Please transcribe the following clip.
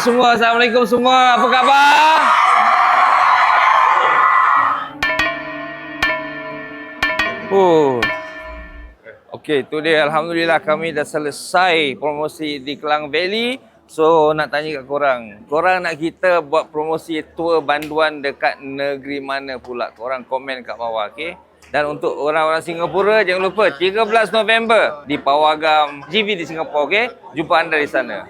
semua. Assalamualaikum semua. Apa khabar? Okey, tu dia. Alhamdulillah kami dah selesai promosi di Klang Valley. So, nak tanya kat korang. Korang nak kita buat promosi tour banduan dekat negeri mana pula? Korang komen kat bawah, okey? Dan untuk orang-orang Singapura, jangan lupa 13 November di Pawagam GV di Singapura, okey? Jumpa anda di sana.